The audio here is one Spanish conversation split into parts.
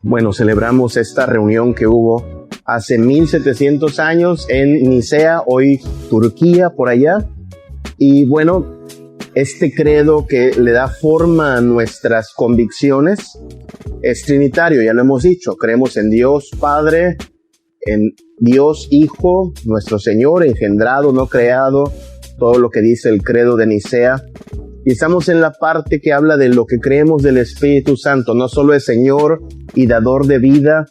Bueno, celebramos esta reunión que hubo hace 1700 años en Nicea, hoy Turquía, por allá. Y bueno, este credo que le da forma a nuestras convicciones es trinitario, ya lo hemos dicho. Creemos en Dios Padre, en Dios Hijo, nuestro Señor, engendrado, no creado, todo lo que dice el credo de Nicea. Y estamos en la parte que habla de lo que creemos del Espíritu Santo. No solo es Señor y dador de vida,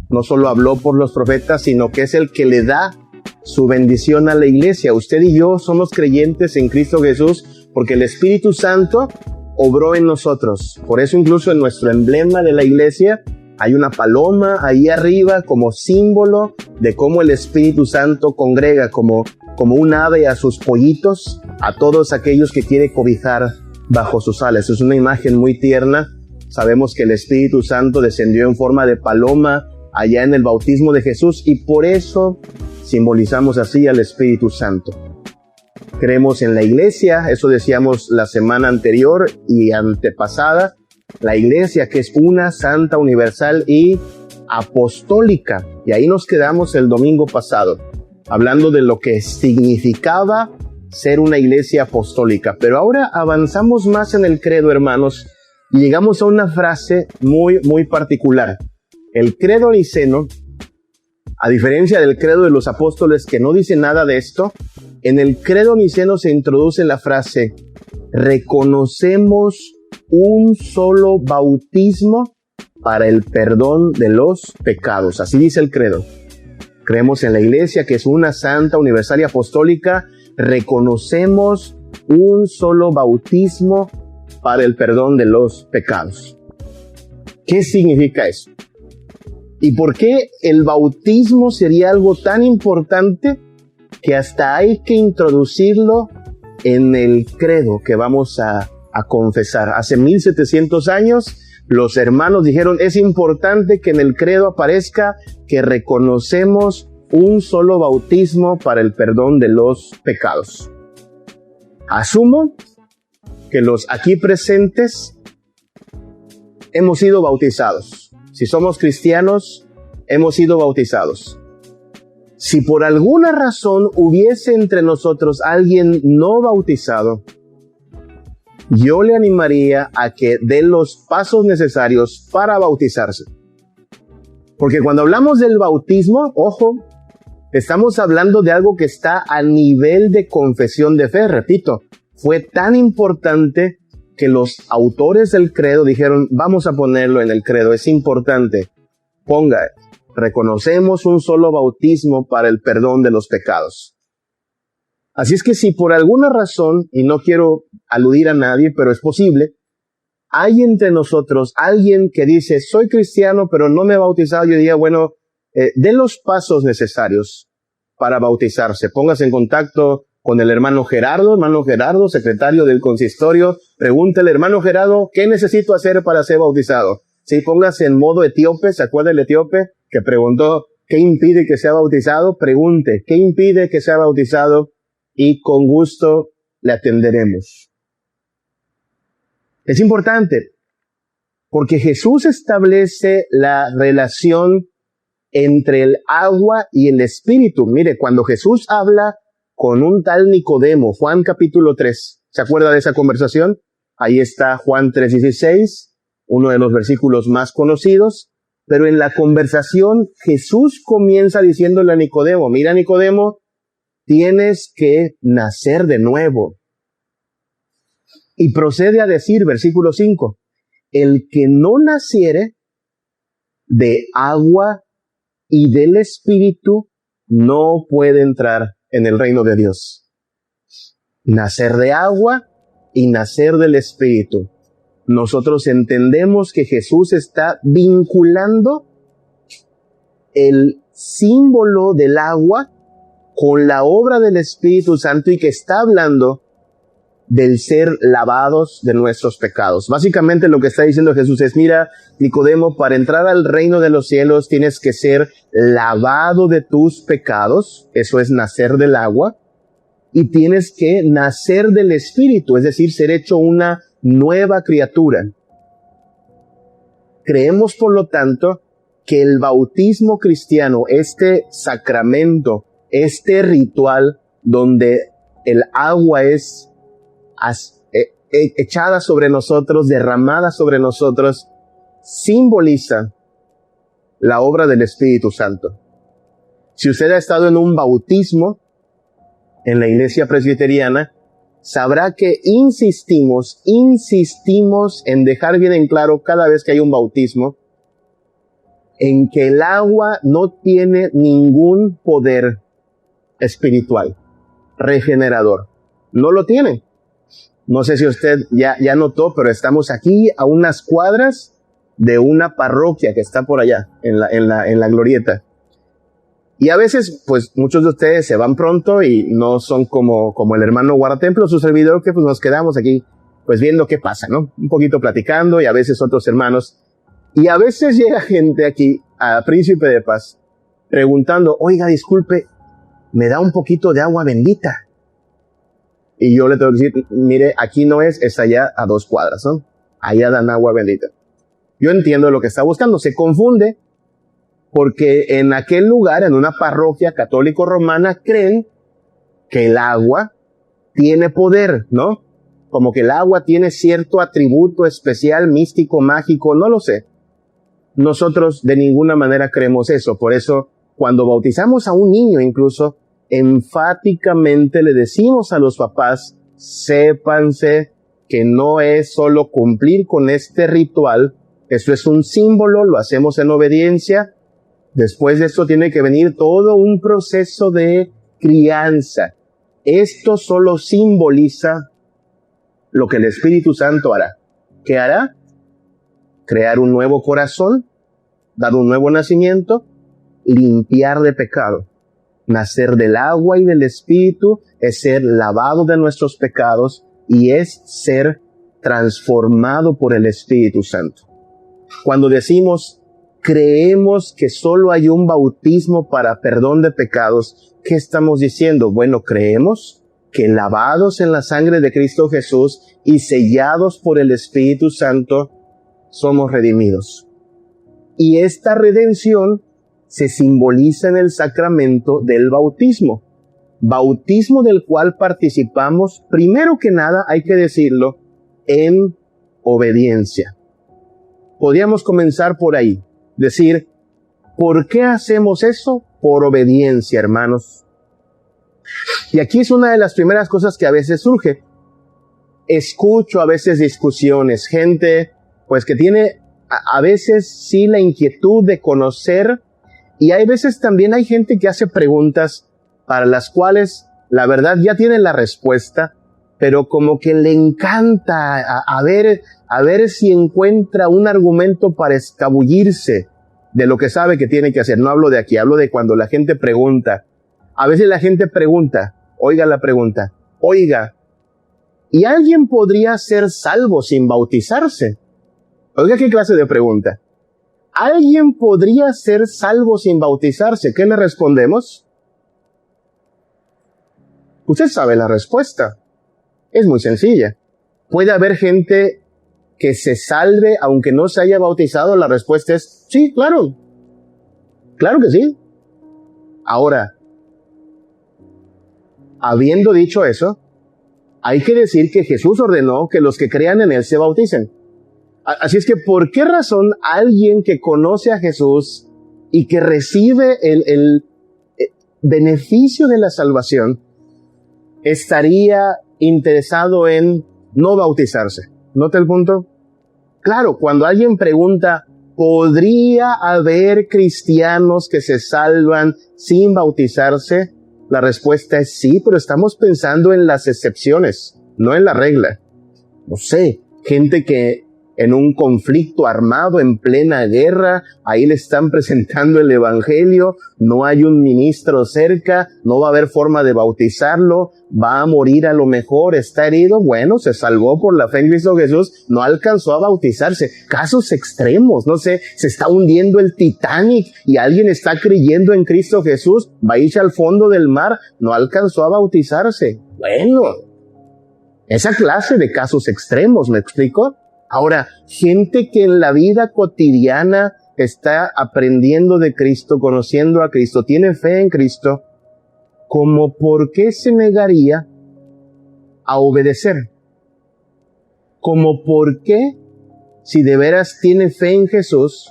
no solo habló por los profetas, sino que es el que le da su bendición a la iglesia. Usted y yo somos creyentes en Cristo Jesús porque el Espíritu Santo obró en nosotros. Por eso incluso en nuestro emblema de la iglesia hay una paloma ahí arriba como símbolo de cómo el Espíritu Santo congrega como un ave a sus pollitos, a todos aquellos que quiere cobijar bajo sus alas. Es una imagen muy tierna. Sabemos que el Espíritu Santo descendió en forma de paloma allá en el bautismo de Jesús y por eso simbolizamos así al Espíritu Santo. Creemos en la iglesia, eso decíamos la semana anterior y antepasada, la iglesia que es una, santa, universal y apostólica. Y ahí nos quedamos el domingo pasado, hablando de lo que significaba ser una iglesia apostólica. Pero ahora avanzamos más en el credo, hermanos, y llegamos a una frase muy, muy particular. El credo niceno, a diferencia del credo de los apóstoles que no dice nada de esto, en el credo niceno se introduce la frase: reconocemos un solo bautismo para el perdón de los pecados. Así dice el credo. Creemos en la iglesia que es una, santa, universal y apostólica. Reconocemos un solo bautismo para el perdón de los pecados. ¿Qué significa eso? ¿Y por qué el bautismo sería algo tan importante que hasta hay que introducirlo en el credo que vamos a confesar? Hace 1700 años los hermanos dijeron: es importante que en el credo aparezca que reconocemos un solo bautismo para el perdón de los pecados. Asumo que los aquí presentes hemos sido bautizados. Si somos cristianos, hemos sido bautizados. Si por alguna razón hubiese entre nosotros alguien no bautizado, yo le animaría a que dé los pasos necesarios para bautizarse. Porque cuando hablamos del bautismo, ojo, estamos hablando de algo que está a nivel de confesión de fe. Repito, fue tan importante que los autores del credo dijeron: vamos a ponerlo en el credo, es importante. Ponga, reconocemos un solo bautismo para el perdón de los pecados. Así es que si por alguna razón, y no quiero aludir a nadie, pero es posible, hay entre nosotros alguien que dice: soy cristiano, pero no me he bautizado, yo diría, bueno, dé los pasos necesarios para bautizarse. Póngase en contacto con el hermano Gerardo, secretario del consistorio. Pregúntele: hermano Gerardo, ¿qué necesito hacer para ser bautizado? Sí, póngase en modo etíope. ¿Se acuerda del etíope que preguntó qué impide que sea bautizado? Pregunte, ¿qué impide que sea bautizado? Y con gusto le atenderemos. Es importante porque Jesús establece la relación entre el agua y el espíritu. Mire, cuando Jesús habla con un tal Nicodemo, Juan capítulo 3, ¿se acuerda de esa conversación? Ahí está Juan 3:16, uno de los versículos más conocidos, pero en la conversación Jesús comienza diciéndole a Nicodemo: mira, Nicodemo, tienes que nacer de nuevo. Y procede a decir, versículo 5, el que no naciere de agua y del Espíritu no puede entrar en el reino de Dios. Nacer de agua y nacer del Espíritu. Nosotros entendemos que Jesús está vinculando el símbolo del agua con la obra del Espíritu Santo y que está hablando del ser lavados de nuestros pecados. Básicamente lo que está diciendo Jesús es: mira, Nicodemo, para entrar al reino de los cielos tienes que ser lavado de tus pecados, eso es nacer del agua, y tienes que nacer del Espíritu, es decir, ser hecho una nueva criatura. Creemos, por lo tanto, que el bautismo cristiano, este sacramento, este ritual donde el agua es echada sobre nosotros, derramada sobre nosotros, simboliza la obra del Espíritu Santo. Si usted ha estado en un bautismo en la iglesia presbiteriana, sabrá que insistimos en dejar bien en claro cada vez que hay un bautismo, en que el agua no tiene ningún poder espiritual, regenerador. No lo tiene. No sé si usted ya notó, pero estamos aquí a unas cuadras de una parroquia que está por allá, en la glorieta. Y a veces, pues, muchos de ustedes se van pronto y no son como el hermano guardatemplo, su servidor, que pues nos quedamos aquí, pues viendo qué pasa, ¿no? Un poquito platicando, y a veces otros hermanos. Y a veces llega gente aquí, a Príncipe de Paz, preguntando, oiga, disculpe, ¿me da un poquito de agua bendita? Y yo le tengo que decir, mire, aquí no es allá a 2 cuadras, ¿no? Allá dan agua bendita. Yo entiendo lo que está buscando, se confunde, porque en aquel lugar, en una parroquia católico-romana, creen que el agua tiene poder, ¿no? Como que el agua tiene cierto atributo especial, místico, mágico, no lo sé. Nosotros de ninguna manera creemos eso. Por eso, cuando bautizamos a un niño incluso, enfáticamente le decimos a los papás, sépanse que no es solo cumplir con este ritual, esto es un símbolo, lo hacemos en obediencia. Después de esto tiene que venir todo un proceso de crianza. Esto solo simboliza lo que el Espíritu Santo hará. ¿Qué hará? Crear un nuevo corazón, dar un nuevo nacimiento, limpiar de pecado. Nacer del agua y del Espíritu es ser lavado de nuestros pecados y es ser transformado por el Espíritu Santo. Cuando decimos creemos que solo hay un bautismo para perdón de pecados, ¿qué estamos diciendo? Bueno, creemos que lavados en la sangre de Cristo Jesús y sellados por el Espíritu Santo, somos redimidos. Y esta redención se simboliza en el sacramento del bautismo del cual participamos, primero que nada, hay que decirlo, en obediencia. Podríamos comenzar por ahí. Decir, ¿por qué hacemos eso? Por obediencia, hermanos. Y aquí es una de las primeras cosas que a veces surge. Escucho a veces discusiones, gente pues que tiene a veces sí la inquietud de conocer, y hay veces también hay gente que hace preguntas para las cuales la verdad ya tiene la respuesta, pero como que le encanta a ver si encuentra un argumento para escabullirse de lo que sabe que tiene que hacer. No hablo de aquí, hablo de cuando la gente pregunta. A veces la gente pregunta, oiga la pregunta, oiga, ¿y alguien podría ser salvo sin bautizarse? Oiga, ¿qué clase de pregunta? ¿Alguien podría ser salvo sin bautizarse? ¿Qué le respondemos? Usted sabe la respuesta. Es muy sencilla. ¿Puede haber gente que se salve aunque no se haya bautizado? La respuesta es sí, claro. Claro que sí. Ahora, habiendo dicho eso, hay que decir que Jesús ordenó que los que crean en Él se bauticen. Así es que, ¿por qué razón alguien que conoce a Jesús y que recibe el beneficio de la salvación estaría interesado en no bautizarse? ¿Nota el punto? Claro, cuando alguien pregunta, ¿podría haber cristianos que se salvan sin bautizarse? La respuesta es sí, pero estamos pensando en las excepciones, no en la regla. No sé, gente que en un conflicto armado, en plena guerra, ahí le están presentando el evangelio, no hay un ministro cerca, no va a haber forma de bautizarlo, va a morir a lo mejor, está herido, bueno, se salvó por la fe en Cristo Jesús, no alcanzó a bautizarse. Casos extremos, no sé, se está hundiendo el Titanic y alguien está creyendo en Cristo Jesús, va a irse al fondo del mar, no alcanzó a bautizarse. Bueno, esa clase de casos extremos, ¿me explico? Ahora, gente que en la vida cotidiana está aprendiendo de Cristo, conociendo a Cristo, tiene fe en Cristo, ¿como por qué se negaría a obedecer? ¿Como por qué, si de veras tiene fe en Jesús,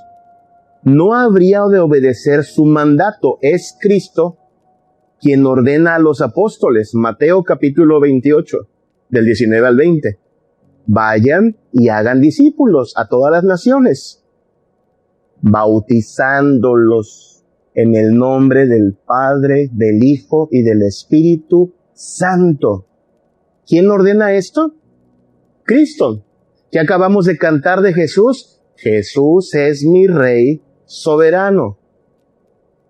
no habría de obedecer su mandato? Es Cristo quien ordena a los apóstoles, Mateo capítulo 28, del 19 al 20. Vayan y hagan discípulos a todas las naciones, bautizándolos en el nombre del Padre, del Hijo y del Espíritu Santo. ¿Quién ordena esto? Cristo. ¿Qué acabamos de cantar de Jesús? Jesús es mi Rey soberano.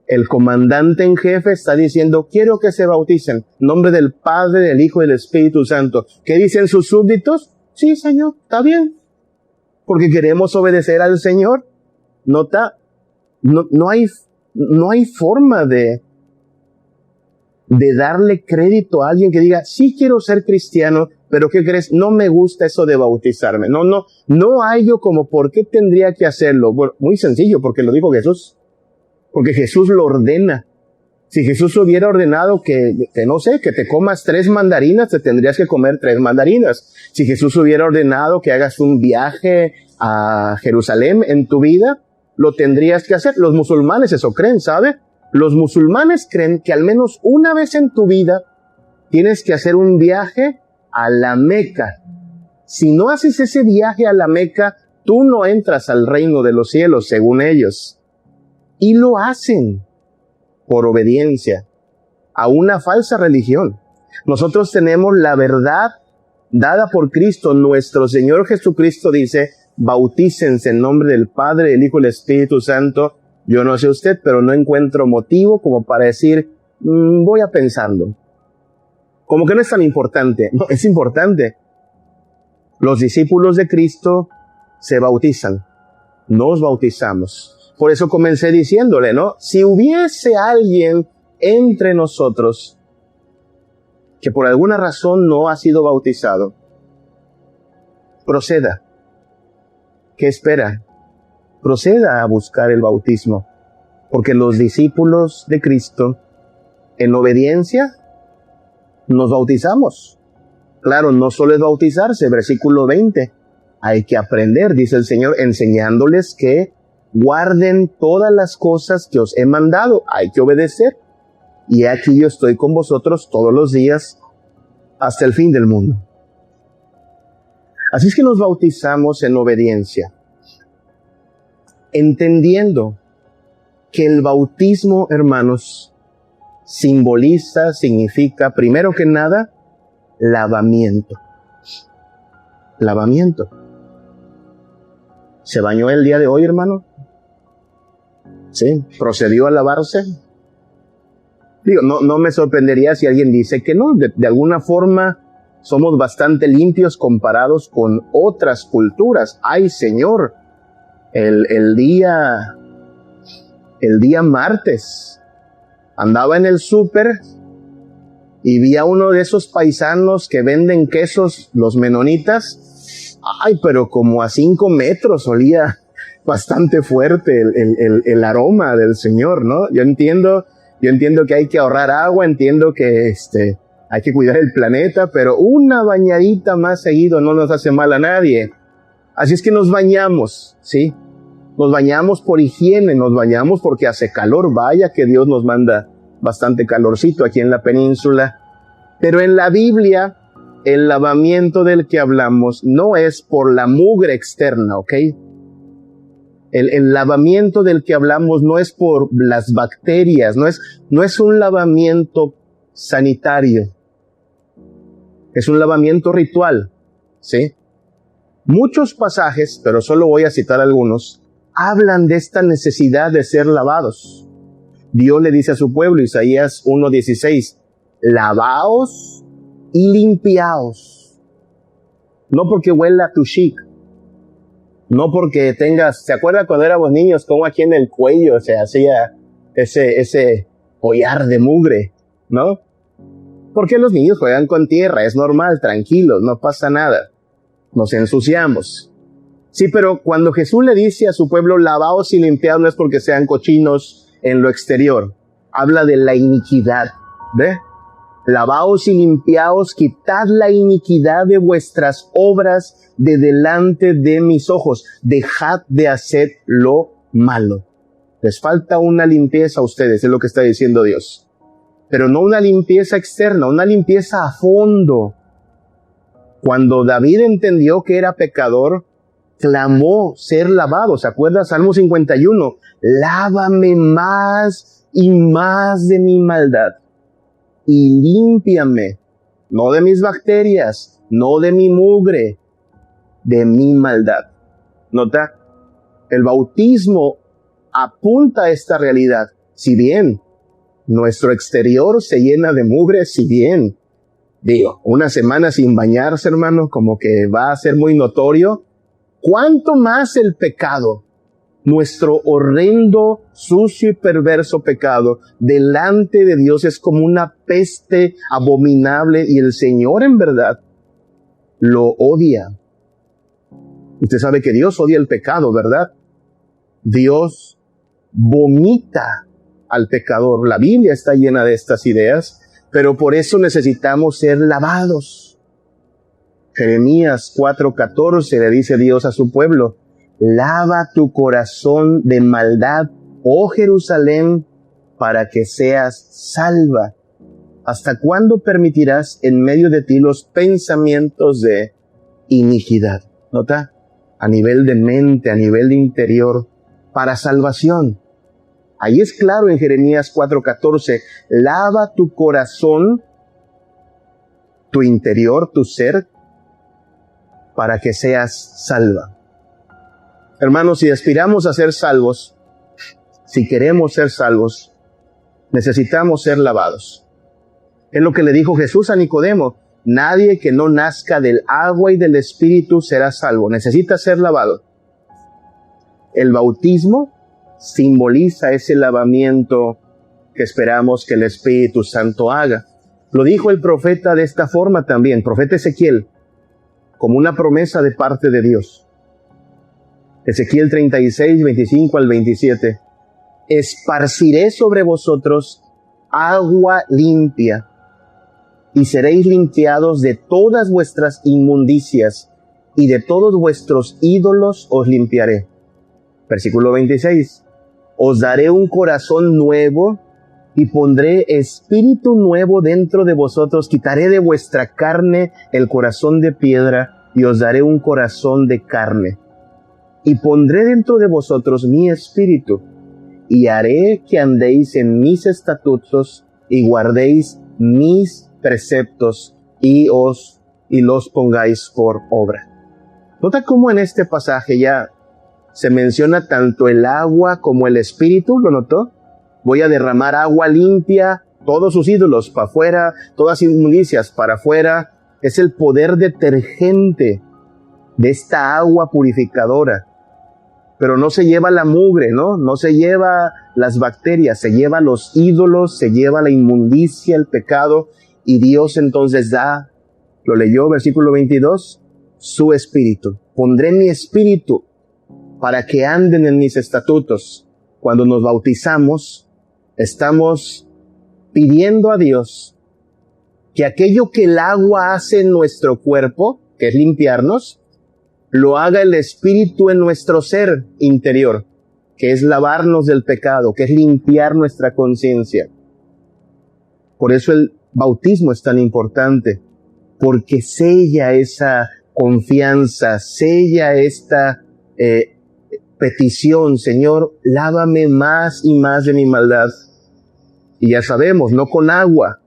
El comandante en jefe está diciendo, quiero que se bauticen en nombre del Padre, del Hijo y del Espíritu Santo. ¿Qué dicen sus súbditos? Sí, Señor, está bien. Porque queremos obedecer al Señor. Nota, no hay forma de darle crédito a alguien que diga, sí quiero ser cristiano, pero ¿qué crees? No me gusta eso de bautizarme. No hallo como por qué tendría que hacerlo. Bueno, muy sencillo, porque lo dijo Jesús. Porque Jesús lo ordena. Si Jesús hubiera ordenado que no sé, que te comas 3 mandarinas, te tendrías que comer 3 mandarinas. Si Jesús hubiera ordenado que hagas un viaje a Jerusalén en tu vida, lo tendrías que hacer. Los musulmanes eso creen, ¿sabe? Los musulmanes creen que al menos una vez en tu vida tienes que hacer un viaje a la Meca. Si no haces ese viaje a la Meca, tú no entras al reino de los cielos, según ellos. Y lo hacen por obediencia a una falsa religión. Nosotros tenemos la verdad dada por Cristo. Nuestro Señor Jesucristo dice, bautícense en nombre del Padre, del Hijo y del Espíritu Santo. Yo no sé usted, pero no encuentro motivo como para decir, voy a pensarlo. Como que no es tan importante. No, es importante. Los discípulos de Cristo se bautizan. Nos bautizamos. Por eso comencé diciéndole, ¿no? Si hubiese alguien entre nosotros que por alguna razón no ha sido bautizado, proceda. ¿Qué espera? Proceda a buscar el bautismo. Porque los discípulos de Cristo, en obediencia, nos bautizamos. Claro, no solo es bautizarse, versículo 20. Hay que aprender, dice el Señor, enseñándoles que guarden todas las cosas que os he mandado. Hay que obedecer. Y aquí yo estoy con vosotros todos los días hasta el fin del mundo. Así es que nos bautizamos en obediencia, entendiendo que el bautismo, hermanos, significa, primero que nada, lavamiento. Lavamiento. ¿Se bañó el día de hoy, hermano? ¿Sí? ¿Procedió a lavarse? Digo, no me sorprendería si alguien dice que no. De alguna forma somos bastante limpios comparados con otras culturas. Ay, Señor, el día martes andaba en el súper y vi a uno de esos paisanos que venden quesos, los menonitas. Ay, pero como a 5 metros olía bastante fuerte el aroma del Señor, ¿no? Yo entiendo que hay que ahorrar agua, entiendo que hay que cuidar el planeta, pero una bañadita más seguido no nos hace mal a nadie. Así es que nos bañamos, ¿sí? Nos bañamos por higiene, nos bañamos porque hace calor. Vaya que Dios nos manda bastante calorcito aquí en la península. Pero en la Biblia, el lavamiento del que hablamos no es por la mugre externa, ¿ok? El lavamiento del que hablamos no es por las bacterias, no es un lavamiento sanitario. Es un lavamiento ritual, ¿sí? Muchos pasajes, pero solo voy a citar algunos, hablan de esta necesidad de ser lavados. Dios le dice a su pueblo, Isaías 1:16, lavaos y limpiaos. No porque huela tu chic, no porque tengas, ¿se acuerda cuando éramos niños cómo aquí en el cuello se hacía ese collar de mugre, ¿no? Porque los niños juegan con tierra, es normal, tranquilos, no pasa nada. Nos ensuciamos. Sí, pero cuando Jesús le dice a su pueblo, lavaos y limpiaos, no es porque sean cochinos en lo exterior. Habla de la iniquidad, ¿ve? Lavaos y limpiaos, quitad la iniquidad de vuestras obras de delante de mis ojos. Dejad de hacer lo malo. Les falta una limpieza a ustedes, es lo que está diciendo Dios. Pero no una limpieza externa, una limpieza a fondo. Cuando David entendió que era pecador, clamó ser lavado. ¿Se acuerda? Salmo 51. Lávame más y más de mi maldad y límpiame, no de mis bacterias, no de mi mugre, de mi maldad. ¿Nota? El bautismo apunta a esta realidad. Si bien nuestro exterior se llena de mugre, si bien, una semana sin bañarse, hermano, como que va a ser muy notorio, ¿cuánto más el pecado? Nuestro horrendo, sucio y perverso pecado delante de Dios es como una peste abominable y el Señor en verdad lo odia. Usted sabe que Dios odia el pecado, ¿verdad? Dios vomita al pecador. La Biblia está llena de estas ideas, pero por eso necesitamos ser lavados. Jeremías 4:14 le dice Dios a su pueblo, lava tu corazón de maldad, oh Jerusalén, para que seas salva. ¿Hasta cuándo permitirás en medio de ti los pensamientos de iniquidad? ¿Nota? A nivel de mente, a nivel de interior, para salvación. Ahí es claro en Jeremías 4:14, lava tu corazón, tu interior, tu ser, para que seas salva. Hermanos, si aspiramos a ser salvos, si queremos ser salvos, necesitamos ser lavados. Es lo que le dijo Jesús a Nicodemo, nadie que no nazca del agua y del Espíritu será salvo, necesita ser lavado. El bautismo simboliza ese lavamiento que esperamos que el Espíritu Santo haga. Lo dijo el profeta de esta forma también, profeta Ezequiel, como una promesa de parte de Dios. Ezequiel 36, 25 al 27. Esparciré sobre vosotros agua limpia, y seréis limpiados de todas vuestras inmundicias, y de todos vuestros ídolos os limpiaré. Versículo 26. Os daré un corazón nuevo, y pondré espíritu nuevo dentro de vosotros. Quitaré de vuestra carne el corazón de piedra, y os daré un corazón de carne. Y pondré dentro de vosotros mi espíritu, y haré que andéis en mis estatutos, y guardéis mis preceptos, y los pongáis por obra. Nota cómo en este pasaje ya se menciona tanto el agua como el espíritu, ¿lo notó? Voy a derramar agua limpia, todos sus ídolos para afuera, todas inmundicias para afuera. Es el poder detergente de esta agua purificadora. Pero no se lleva la mugre, ¿no? No se lleva las bacterias, se lleva los ídolos, se lleva la inmundicia, el pecado, y Dios entonces da, lo leyó, versículo 22, su espíritu. Pondré mi espíritu para que anden en mis estatutos. Cuando nos bautizamos, estamos pidiendo a Dios que aquello que el agua hace en nuestro cuerpo, que es limpiarnos, lo haga el Espíritu en nuestro ser interior, que es lavarnos del pecado, que es limpiar nuestra conciencia. Por eso el bautismo es tan importante, porque sella esa confianza, sella esta petición, Señor, lávame más y más de mi maldad. Y ya sabemos, no con agua,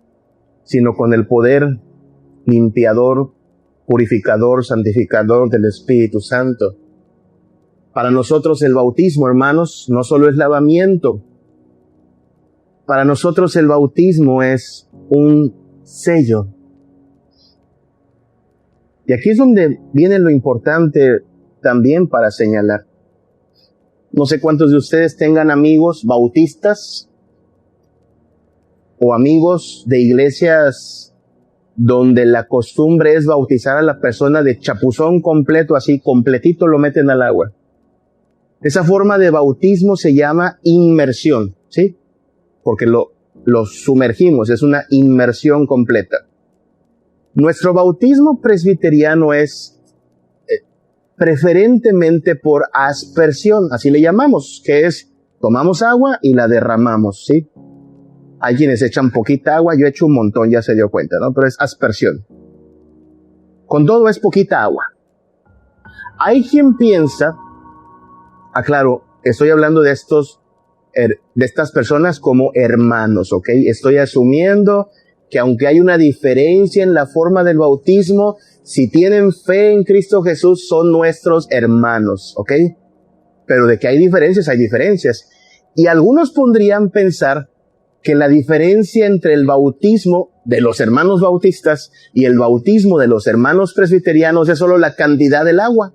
sino con el poder limpiador, purificador, santificador del Espíritu Santo. Para nosotros el bautismo, hermanos, no solo es lavamiento. Para nosotros el bautismo es un sello. Y aquí es donde viene lo importante también para señalar. No sé cuántos de ustedes tengan amigos bautistas o amigos de iglesias donde la costumbre es bautizar a la persona de chapuzón completo, así completito lo meten al agua. Esa forma de bautismo se llama inmersión, ¿sí? Porque lo sumergimos, es una inmersión completa. Nuestro bautismo presbiteriano es preferentemente por aspersión, así le llamamos, que es tomamos agua y la derramamos, ¿sí? Hay quienes echan poquita agua, yo echo un montón, ya se dio cuenta, ¿no? Pero es aspersión. Con todo es poquita agua. Hay quien piensa, claro, estoy hablando de estas personas como hermanos, ¿ok? Estoy asumiendo que aunque hay una diferencia en la forma del bautismo, si tienen fe en Cristo Jesús, son nuestros hermanos, ¿ok? Pero de que hay diferencias, hay diferencias. Y algunos podrían pensar que la diferencia entre el bautismo de los hermanos bautistas y el bautismo de los hermanos presbiterianos es solo la cantidad del agua.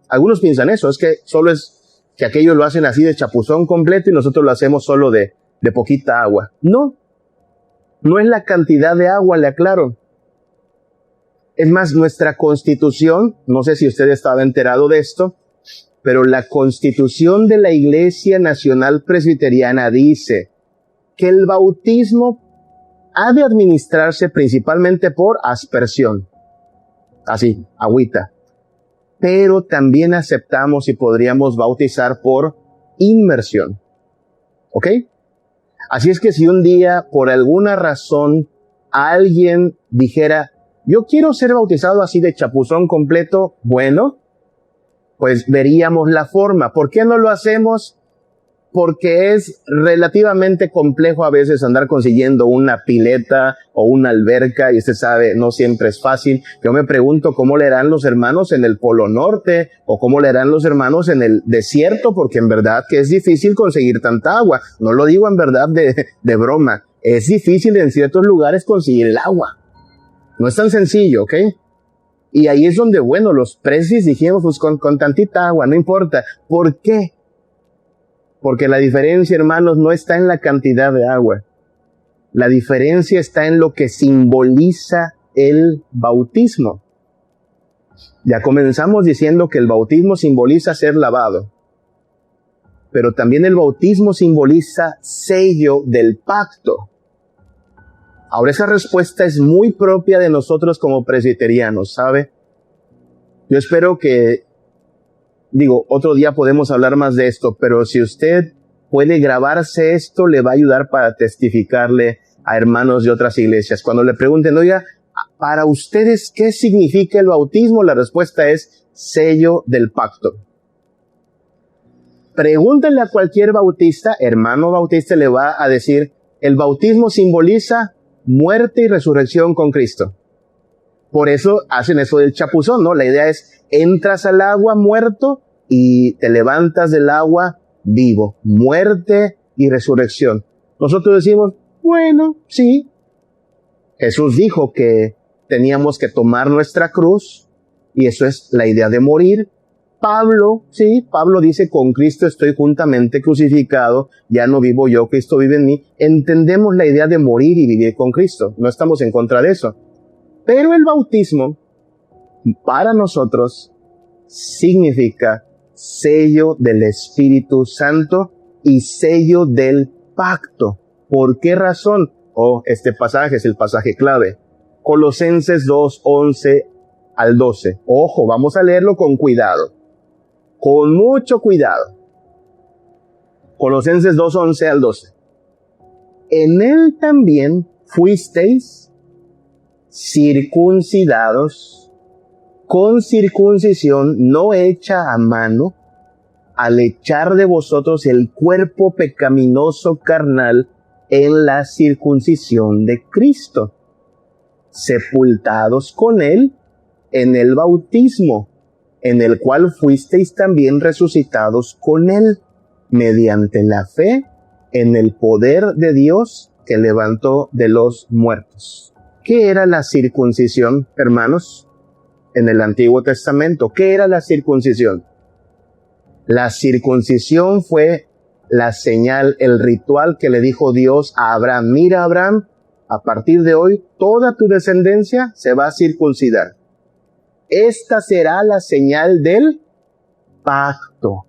Algunos piensan eso, es que solo es que aquellos lo hacen así de chapuzón completo y nosotros lo hacemos solo de poquita agua. No es la cantidad de agua, le aclaro. Es más, nuestra Constitución, no sé si usted estaba enterado de esto, pero la Constitución de la Iglesia Nacional Presbiteriana dice que el bautismo ha de administrarse principalmente por aspersión, así, agüita, pero también aceptamos y podríamos bautizar por inmersión, ¿ok? Así es que si un día, por alguna razón, alguien dijera, yo quiero ser bautizado así de chapuzón completo, bueno, pues veríamos la forma. ¿Por qué no lo hacemos? Porque es relativamente complejo a veces andar consiguiendo una pileta o una alberca, y usted sabe, no siempre es fácil. Yo me pregunto cómo le harán los hermanos en el Polo Norte o cómo le harán los hermanos en el desierto, porque en verdad que es difícil conseguir tanta agua. No lo digo en verdad de broma. Es difícil en ciertos lugares conseguir el agua. No es tan sencillo, ¿ok? Y ahí es donde, bueno, los presbis dijimos, pues con tantita agua, no importa. ¿Por qué? Porque la diferencia, hermanos, no está en la cantidad de agua. La diferencia está en lo que simboliza el bautismo. Ya comenzamos diciendo que el bautismo simboliza ser lavado. Pero también el bautismo simboliza sello del pacto. Ahora, esa respuesta es muy propia de nosotros como presbiterianos, ¿sabe? Yo espero que, otro día podemos hablar más de esto, pero si usted puede grabarse esto, le va a ayudar para testificarle a hermanos de otras iglesias. Cuando le pregunten, oiga, para ustedes, ¿qué significa el bautismo? La respuesta es sello del pacto. Pregúntenle a cualquier bautista, hermano bautista, le va a decir, el bautismo simboliza muerte y resurrección con Cristo. Por eso hacen eso del chapuzón, ¿no? La idea es, entras al agua muerto y te levantas del agua vivo. Muerte y resurrección. Nosotros decimos, bueno, sí. Jesús dijo que teníamos que tomar nuestra cruz y eso es la idea de morir. Pablo dice, con Cristo estoy juntamente crucificado, ya no vivo yo, Cristo vive en mí. Entendemos la idea de morir y vivir con Cristo, no estamos en contra de eso. Pero el bautismo, para nosotros, significa sello del Espíritu Santo y sello del pacto. ¿Por qué razón? Este pasaje es el pasaje clave. Colosenses 2, 11 al 12. Ojo, vamos a leerlo con cuidado. Con mucho cuidado. Colosenses 2, 11 al 12. En él también fuisteis circuncidados con circuncisión no hecha a mano, al echar de vosotros el cuerpo pecaminoso carnal en la circuncisión de Cristo, sepultados con él en el bautismo, en el cual fuisteis también resucitados con él, mediante la fe en el poder de Dios que levantó de los muertos. ¿Qué era la circuncisión, hermanos? En el Antiguo Testamento, ¿qué era la circuncisión? La circuncisión fue la señal, el ritual que le dijo Dios a Abraham. Mira, Abraham, a partir de hoy, toda tu descendencia se va a circuncidar. Esta será la señal del pacto.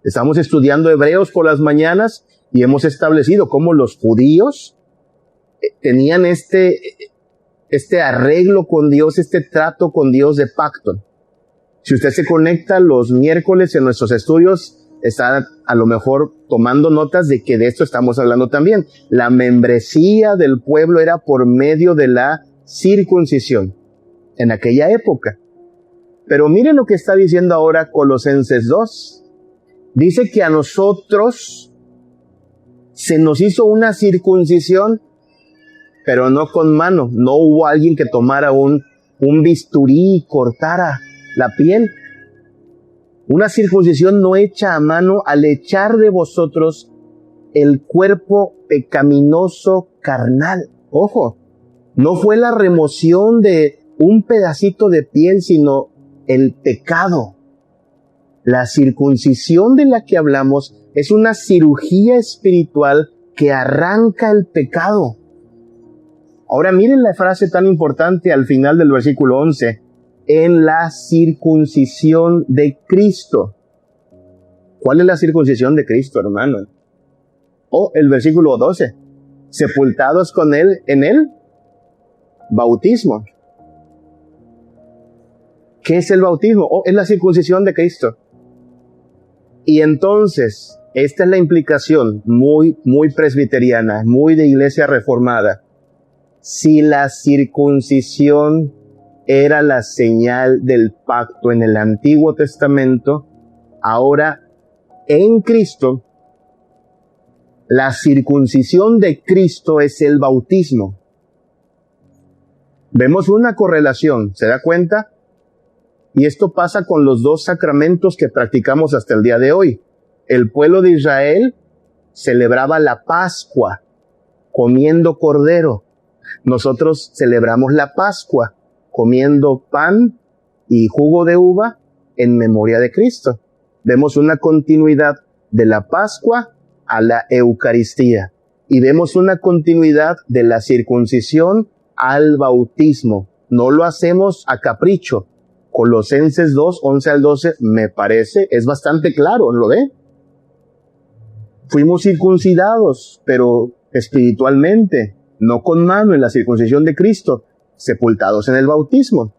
Estamos estudiando Hebreos por las mañanas y hemos establecido cómo los judíos tenían este arreglo con Dios, este trato con Dios de pacto. Si usted se conecta los miércoles en nuestros estudios, está a lo mejor tomando notas de que de esto estamos hablando también. La membresía del pueblo era por medio de la circuncisión en aquella época. Pero miren lo que está diciendo ahora Colosenses 2. Dice que a nosotros se nos hizo una circuncisión, pero no con mano. No hubo alguien que tomara un bisturí y cortara la piel. Una circuncisión no hecha a mano al echar de vosotros el cuerpo pecaminoso carnal. Ojo, no fue la remoción de un pedacito de piel, sino el pecado. La circuncisión de la que hablamos es una cirugía espiritual que arranca el pecado. Ahora miren la frase tan importante al final del versículo 11. En la circuncisión de Cristo. ¿Cuál es la circuncisión de Cristo, hermano? El versículo 12. Sepultados con Él en el bautismo. ¿Qué es el bautismo? Es la circuncisión de Cristo. Y entonces, esta es la implicación muy presbiteriana, muy de iglesia reformada. Si la circuncisión era la señal del pacto en el Antiguo Testamento, ahora en Cristo, la circuncisión de Cristo es el bautismo. Vemos una correlación, ¿se da cuenta? Y esto pasa con los dos sacramentos que practicamos hasta el día de hoy. El pueblo de Israel celebraba la Pascua comiendo cordero. Nosotros celebramos la Pascua comiendo pan y jugo de uva en memoria de Cristo. Vemos una continuidad de la Pascua a la Eucaristía. Y vemos una continuidad de la circuncisión al bautismo. No lo hacemos a capricho. Colosenses 2, 11 al 12, me parece, es bastante claro, ¿lo ve? Fuimos circuncidados, pero espiritualmente, no con mano, en la circuncisión de Cristo, sepultados en el bautismo.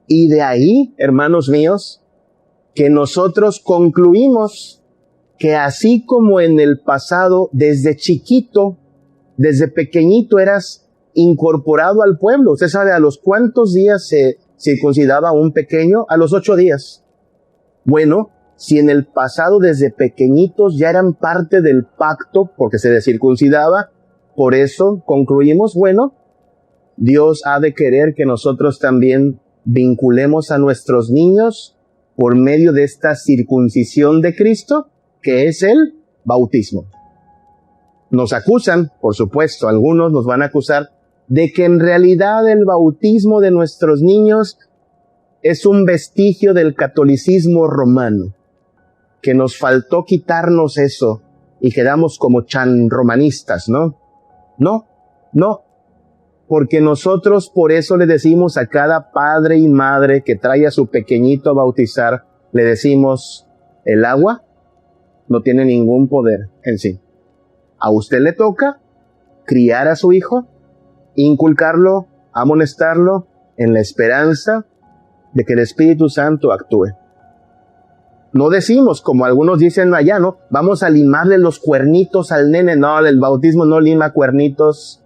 Y de ahí, hermanos míos, que nosotros concluimos que así como en el pasado, desde chiquito, desde pequeñito eras incorporado al pueblo. Usted sabe a los cuántos días se circuncidaba un pequeño, a los 8 días. Bueno, si en el pasado desde pequeñitos ya eran parte del pacto porque se circuncidaba, por eso concluimos, bueno, Dios ha de querer que nosotros también vinculemos a nuestros niños por medio de esta circuncisión de Cristo, que es el bautismo. Nos acusan, por supuesto, algunos nos van a acusar de que en realidad el bautismo de nuestros niños es un vestigio del catolicismo romano, que nos faltó quitarnos eso y quedamos como romanistas, ¿no? No, porque nosotros por eso le decimos a cada padre y madre que trae a su pequeñito a bautizar, le decimos, el agua no tiene ningún poder en sí. A usted le toca criar a su hijo, inculcarlo, amonestarlo en la esperanza de que el Espíritu Santo actúe. No decimos, como algunos dicen allá, ¿no? Vamos a limarle los cuernitos al nene. No, el bautismo no lima cuernitos.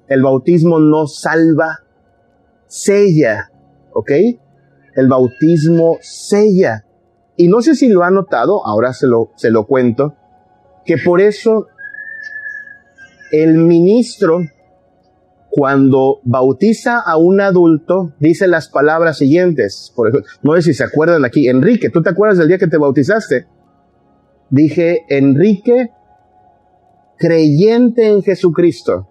El bautismo no salva, sella, ¿ok? El bautismo sella. Y no sé si lo ha notado, ahora se lo cuento, que por eso el ministro, cuando bautiza a un adulto, dice las palabras siguientes. Por ejemplo, no sé si se acuerdan aquí. Enrique, ¿tú te acuerdas del día que te bautizaste? Dije, Enrique, creyente en Jesucristo.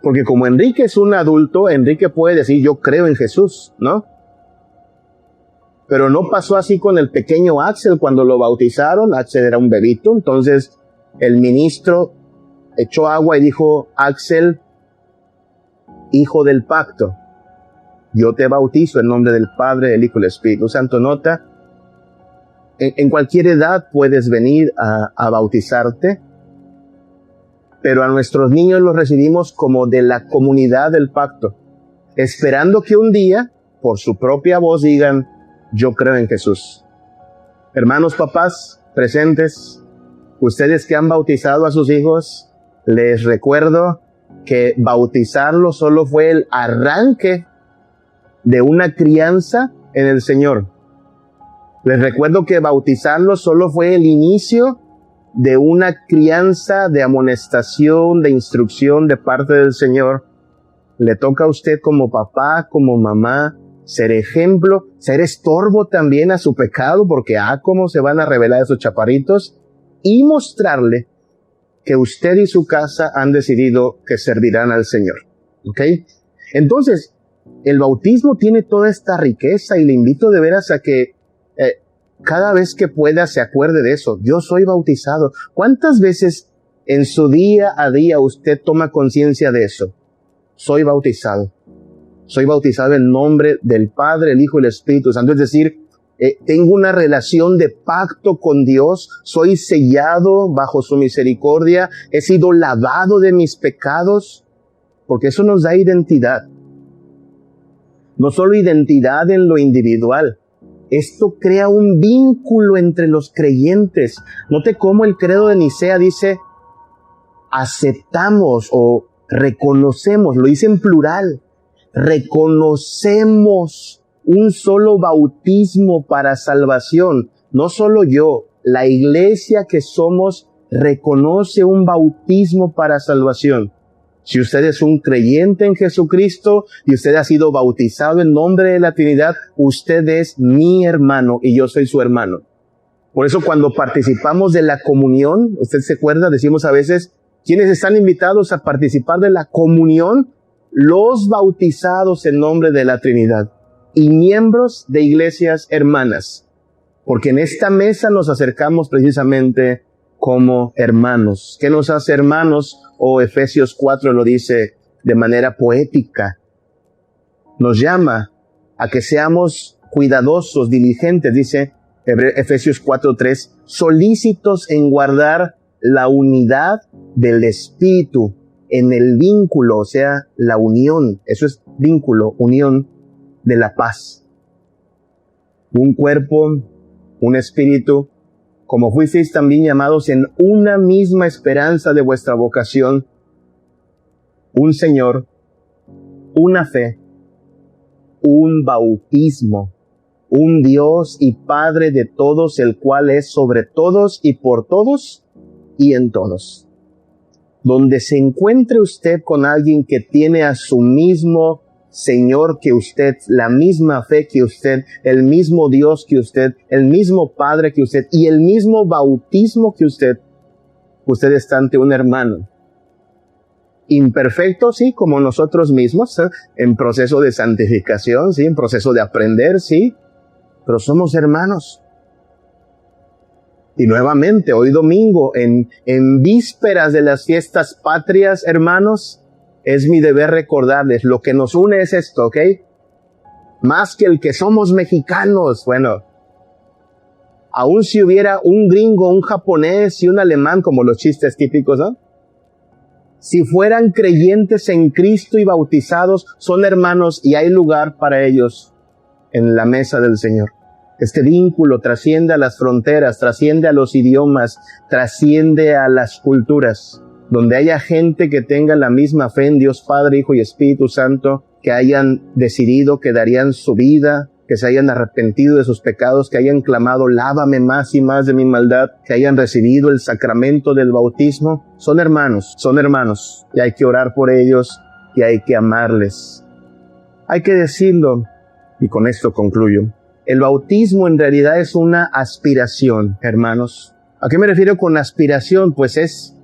Porque como Enrique es un adulto, Enrique puede decir, yo creo en Jesús, ¿no? Pero no pasó así con el pequeño Axel cuando lo bautizaron. Axel era un bebito, entonces el ministro echó agua y dijo, Axel, hijo del pacto. Yo te bautizo en nombre del Padre, del Hijo y del Espíritu Santo. Nota, en cualquier edad puedes venir a bautizarte, pero a nuestros niños los recibimos como de la comunidad del pacto, esperando que un día, por su propia voz, digan, yo creo en Jesús. Hermanos, papás presentes, ustedes que han bautizado a sus hijos, les recuerdo que bautizarlos solo fue el arranque de una crianza en el Señor. Les recuerdo que bautizarlos solo fue el inicio de una crianza, de amonestación, de instrucción de parte del Señor. Le toca a usted como papá, como mamá, ser ejemplo, ser estorbo también a su pecado, porque cómo se van a revelar esos chaparritos, y mostrarle que usted y su casa han decidido que servirán al Señor. ¿Ok? Entonces, el bautismo tiene toda esta riqueza y le invito de veras a que cada vez que pueda se acuerde de eso. Yo soy bautizado. ¿Cuántas veces en su día a día usted toma conciencia de eso? Soy bautizado. Soy bautizado en nombre del Padre, el Hijo y el Espíritu Santo. Es decir, tengo una relación de pacto con Dios. Soy sellado bajo su misericordia. He sido lavado de mis pecados. Porque eso nos da identidad. No solo identidad en lo individual. Esto crea un vínculo entre los creyentes. Note cómo el credo de Nicea dice, aceptamos o reconocemos, lo dice en plural, reconocemos un solo bautismo para salvación. No solo yo, la iglesia que somos reconoce un bautismo para salvación. Si usted es un creyente en Jesucristo y usted ha sido bautizado en nombre de la Trinidad, usted es mi hermano y yo soy su hermano. Por eso cuando participamos de la comunión, usted se acuerda, decimos a veces, ¿quiénes están invitados a participar de la comunión? Los bautizados en nombre de la Trinidad y miembros de iglesias hermanas. Porque en esta mesa nos acercamos precisamente como hermanos. ¿Qué nos hace hermanos? Efesios 4 lo dice de manera poética. Nos llama a que seamos cuidadosos, diligentes, dice Efesios 4:3, solícitos en guardar la unidad del Espíritu en el vínculo, o sea, la unión. Eso es vínculo, unión de la paz. Un cuerpo, un espíritu, como fuisteis también llamados en una misma esperanza de vuestra vocación, un Señor, una fe, un bautismo, un Dios y Padre de todos, el cual es sobre todos y por todos y en todos. Donde se encuentre usted con alguien que tiene a su mismo Señor que usted, la misma fe que usted, el mismo Dios que usted, el mismo Padre que usted y el mismo bautismo que usted está ante un hermano. Imperfecto, sí, como nosotros mismos, en proceso de santificación, sí, en proceso de aprender, sí, pero somos hermanos. Y nuevamente, hoy domingo, en vísperas de las fiestas patrias, hermanos, es mi deber recordarles, lo que nos une es esto, ¿ok? Más que el que somos mexicanos, bueno, aun si hubiera un gringo, un japonés y un alemán, como los chistes típicos, ¿no? Si fueran creyentes en Cristo y bautizados, son hermanos y hay lugar para ellos en la mesa del Señor. Este vínculo trasciende a las fronteras, trasciende a los idiomas, trasciende a las culturas. Donde haya gente que tenga la misma fe en Dios Padre, Hijo y Espíritu Santo, que hayan decidido que darían su vida, que se hayan arrepentido de sus pecados, que hayan clamado, lávame más y más de mi maldad, que hayan recibido el sacramento del bautismo, son hermanos, y hay que orar por ellos y hay que amarles. Hay que decirlo, y con esto concluyo, el bautismo en realidad es una aspiración, hermanos. ¿A qué me refiero con aspiración? Pues es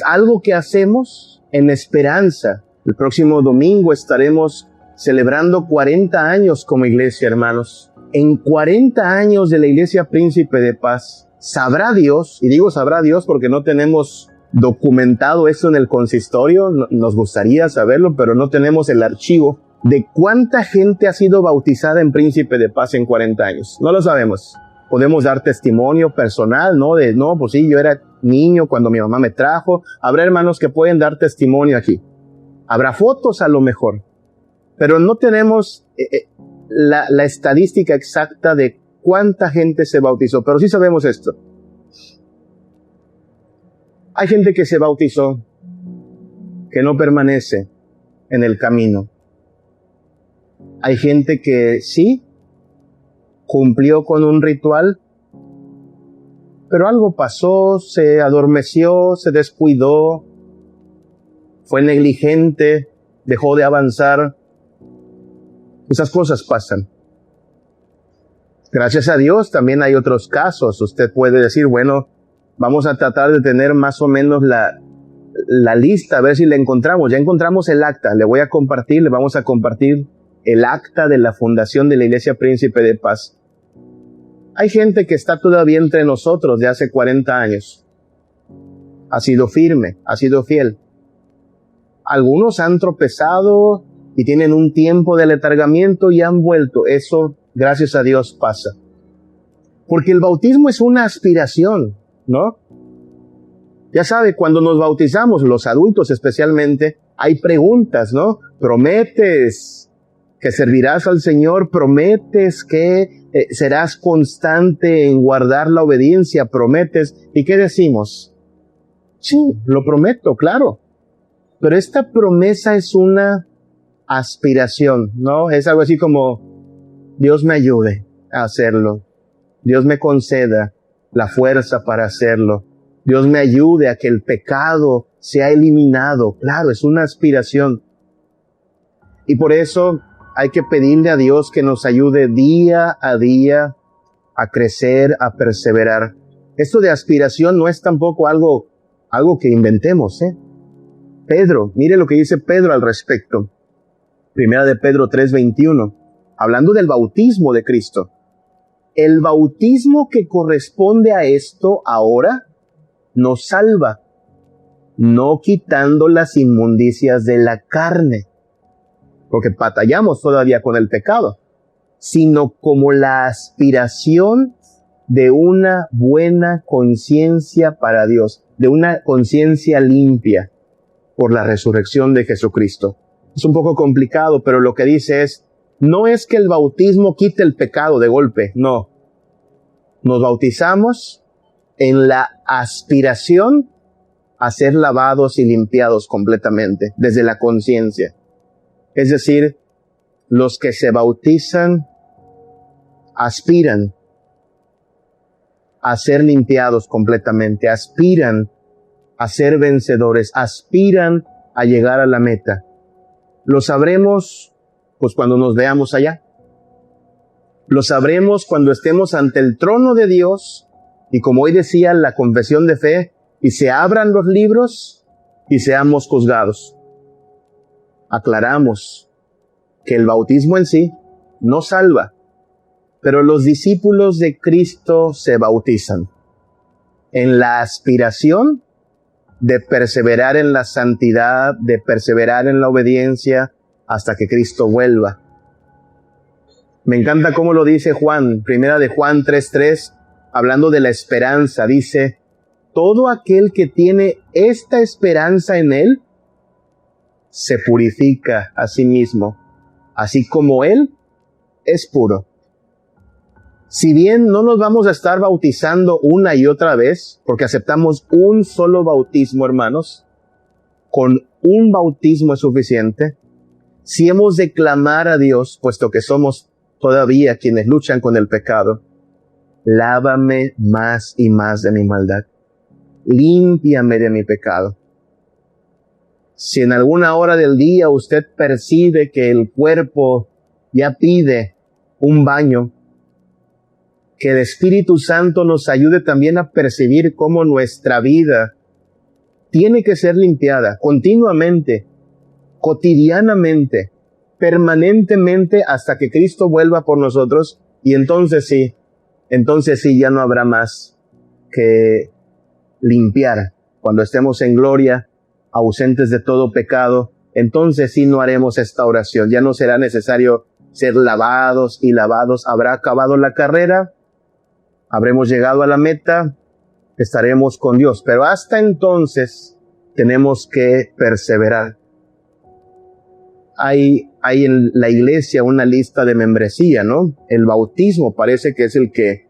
algo que hacemos en esperanza. El próximo domingo estaremos celebrando 40 años como iglesia, hermanos. En 40 años de la Iglesia Príncipe de Paz, sabrá Dios, y digo sabrá Dios porque no tenemos documentado esto en el consistorio, nos gustaría saberlo, pero no tenemos el archivo de cuánta gente ha sido bautizada en Príncipe de Paz en 40 años. No lo sabemos. Podemos dar testimonio personal, ¿no? Pues sí, yo era niño cuando mi mamá me trajo. Habrá hermanos que pueden dar testimonio aquí. Habrá fotos a lo mejor. Pero no tenemos la estadística exacta de cuánta gente se bautizó. Pero sí sabemos esto. Hay gente que se bautizó, que no permanece en el camino. Hay gente que sí cumplió con un ritual, pero algo pasó, se adormeció, se descuidó, fue negligente, dejó de avanzar. Esas cosas pasan. Gracias a Dios también hay otros casos. Usted puede decir, bueno, vamos a tratar de tener más o menos la lista, a ver si la encontramos. Ya encontramos el acta, le vamos a compartir el acta de la fundación de la Iglesia Príncipe de Paz. Hay gente que está todavía entre nosotros de hace 40 años. Ha sido firme, ha sido fiel. Algunos han tropezado y tienen un tiempo de letargamiento y han vuelto. Eso, gracias a Dios, pasa. Porque el bautismo es una aspiración, ¿no? Ya sabe, cuando nos bautizamos, los adultos especialmente, hay preguntas, ¿no? ¿Prometes que servirás al Señor? ¿Prometes que serás constante en guardar la obediencia? ¿Prometes? ¿Y qué decimos? Sí, lo prometo, claro. Pero esta promesa es una aspiración, ¿no? Es algo así como, Dios me ayude a hacerlo. Dios me conceda la fuerza para hacerlo. Dios me ayude a que el pecado sea eliminado. Claro, es una aspiración. Y por eso hay que pedirle a Dios que nos ayude día a día a crecer, a perseverar. Esto de aspiración no es tampoco algo que inventemos, ¿eh? Pedro, mire lo que dice Pedro al respecto. Primera de Pedro 3:21, hablando del bautismo de Cristo. El bautismo que corresponde a esto ahora nos salva, no quitando las inmundicias de la carne, porque batallamos todavía con el pecado, sino como la aspiración de una buena conciencia para Dios, de una conciencia limpia por la resurrección de Jesucristo. Es un poco complicado, pero lo que dice es, no es que el bautismo quite el pecado de golpe, no. Nos bautizamos en la aspiración a ser lavados y limpiados completamente, desde la conciencia. Es decir, los que se bautizan aspiran a ser limpiados completamente, aspiran a ser vencedores, aspiran a llegar a la meta. Lo sabremos, pues, cuando nos veamos allá. Lo sabremos cuando estemos ante el trono de Dios y, como hoy decía la confesión de fe, y se abran los libros y seamos juzgados. Aclaramos que el bautismo en sí no salva, pero los discípulos de Cristo se bautizan en la aspiración de perseverar en la santidad, de perseverar en la obediencia hasta que Cristo vuelva. Me encanta cómo lo dice Juan, primera de Juan 3:3, hablando de la esperanza, dice, todo aquel que tiene esta esperanza en Él, se purifica a sí mismo, así como Él es puro. Si bien no nos vamos a estar bautizando una y otra vez, porque aceptamos un solo bautismo, hermanos, con un bautismo es suficiente, si hemos de clamar a Dios, puesto que somos todavía quienes luchan con el pecado, lávame más y más de mi maldad, límpiame de mi pecado. Si en alguna hora del día usted percibe que el cuerpo ya pide un baño, que el Espíritu Santo nos ayude también a percibir cómo nuestra vida tiene que ser limpiada continuamente, cotidianamente, permanentemente hasta que Cristo vuelva por nosotros, y entonces sí ya no habrá más que limpiar cuando estemos en gloria, ausentes de todo pecado, entonces sí no haremos esta oración. Ya no será necesario ser lavados y lavados. Habrá acabado la carrera, habremos llegado a la meta, estaremos con Dios. Pero hasta entonces tenemos que perseverar. Hay en la iglesia una lista de membresía, ¿no? El bautismo parece que es el que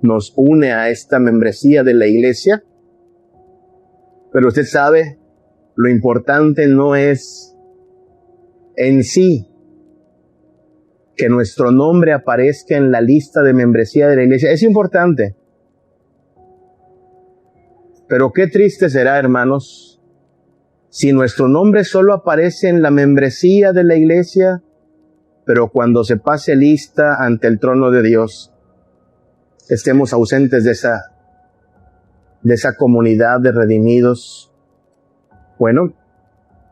nos une a esta membresía de la iglesia. Pero usted sabe, lo importante no es en sí que nuestro nombre aparezca en la lista de membresía de la iglesia. Es importante. Pero qué triste será, hermanos, si nuestro nombre solo aparece en la membresía de la iglesia, pero cuando se pase lista ante el trono de Dios, estemos ausentes de esa comunidad de redimidos. Bueno,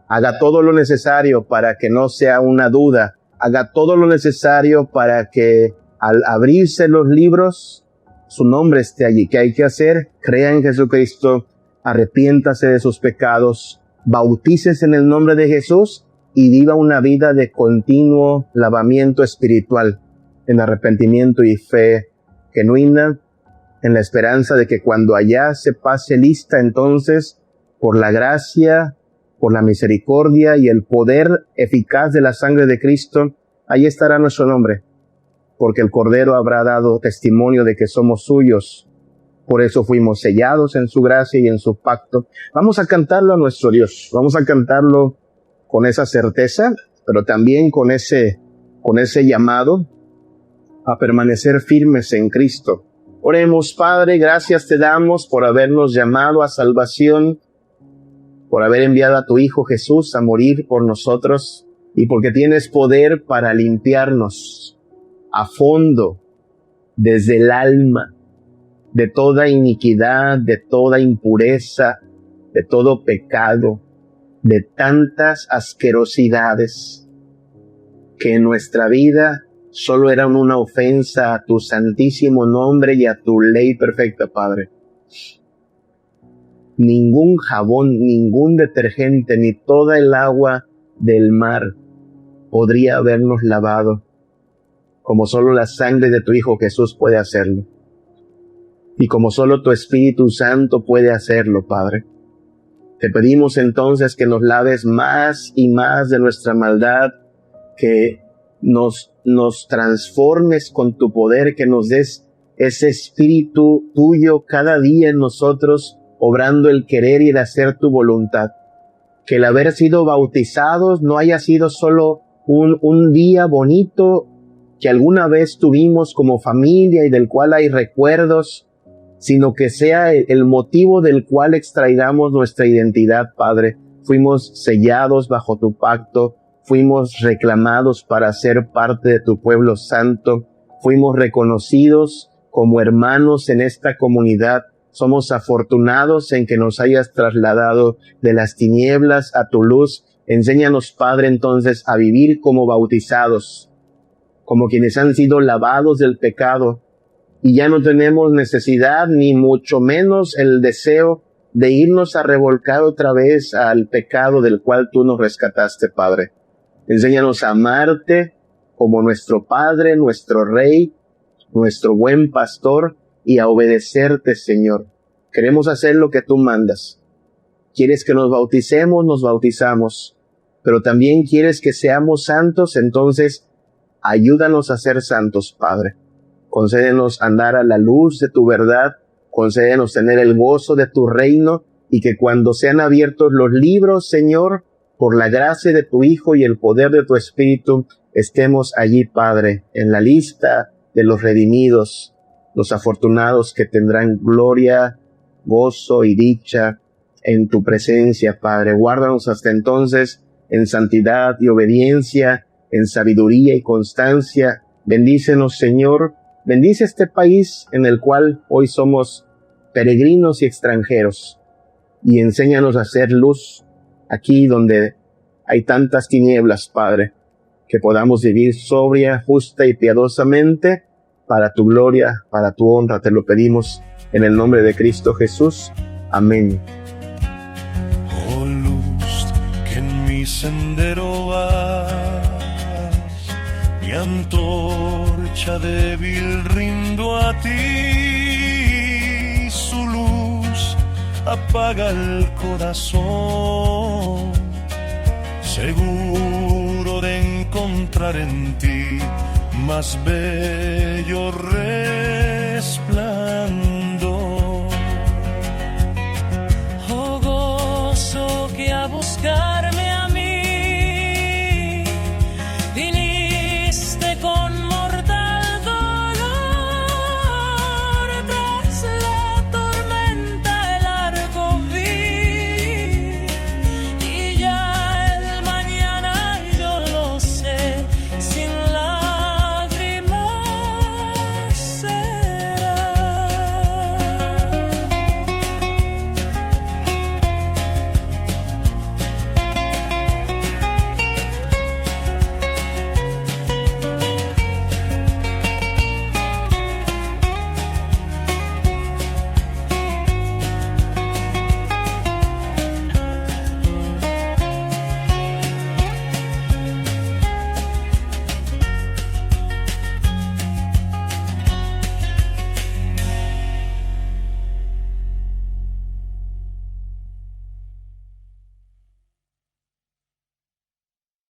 haga todo lo necesario para que no sea una duda. Haga todo lo necesario para que al abrirse los libros, su nombre esté allí. ¿Qué hay que hacer? Crea en Jesucristo, arrepiéntase de sus pecados, bautícese en el nombre de Jesús y viva una vida de continuo lavamiento espiritual, en arrepentimiento y fe genuina, en la esperanza de que cuando allá se pase lista, entonces, por la gracia, por la misericordia y el poder eficaz de la sangre de Cristo, ahí estará nuestro nombre, porque el Cordero habrá dado testimonio de que somos suyos. Por eso fuimos sellados en su gracia y en su pacto. Vamos a cantarlo a nuestro Dios. Vamos a cantarlo con esa certeza, pero también con ese llamado a permanecer firmes en Cristo. Oremos. Padre, gracias te damos por habernos llamado a salvación, por haber enviado a tu Hijo Jesús a morir por nosotros y porque tienes poder para limpiarnos a fondo, desde el alma, de toda iniquidad, de toda impureza, de todo pecado, de tantas asquerosidades que en nuestra vida solo eran una ofensa a tu santísimo nombre y a tu ley perfecta, Padre. Ningún jabón, ningún detergente, ni toda el agua del mar podría habernos lavado, como solo la sangre de tu Hijo Jesús puede hacerlo. Y como solo tu Espíritu Santo puede hacerlo, Padre. Te pedimos entonces que nos laves más y más de nuestra maldad, que nos transformes con tu poder, que nos des ese Espíritu tuyo cada día en nosotros, obrando el querer y el hacer tu voluntad. Que el haber sido bautizados no haya sido solo un día bonito que alguna vez tuvimos como familia y del cual hay recuerdos, sino que sea el motivo del cual extraigamos nuestra identidad, Padre. Fuimos sellados bajo tu pacto, fuimos reclamados para ser parte de tu pueblo santo, fuimos reconocidos como hermanos en esta comunidad. Somos afortunados en que nos hayas trasladado de las tinieblas a tu luz. Enséñanos, Padre, entonces a vivir como bautizados, como quienes han sido lavados del pecado, y ya no tenemos necesidad, ni mucho menos el deseo de irnos a revolcar otra vez al pecado del cual tú nos rescataste, Padre. Enséñanos a amarte como nuestro Padre, nuestro Rey, nuestro buen pastor, y a obedecerte, Señor. Queremos hacer lo que tú mandas. Quieres que nos bauticemos, nos bautizamos. Pero también quieres que seamos santos, entonces ayúdanos a ser santos, Padre. Concédenos andar a la luz de tu verdad, concédenos tener el gozo de tu reino, y que cuando sean abiertos los libros, Señor, por la gracia de tu Hijo y el poder de tu Espíritu, estemos allí, Padre, en la lista de los redimidos, los afortunados que tendrán gloria, gozo y dicha en tu presencia, Padre. Guárdanos hasta entonces en santidad y obediencia, en sabiduría y constancia. Bendícenos, Señor. Bendice este país en el cual hoy somos peregrinos y extranjeros, y enséñanos a hacer luz aquí donde hay tantas tinieblas, Padre, que podamos vivir sobria, justa y piadosamente para tu gloria, para tu honra. Te lo pedimos en el nombre de Cristo Jesús. Amén. sendero vas, mi antorcha débil rindo a ti, su luz apaga el corazón, seguro de encontrar en ti más bello resplandor.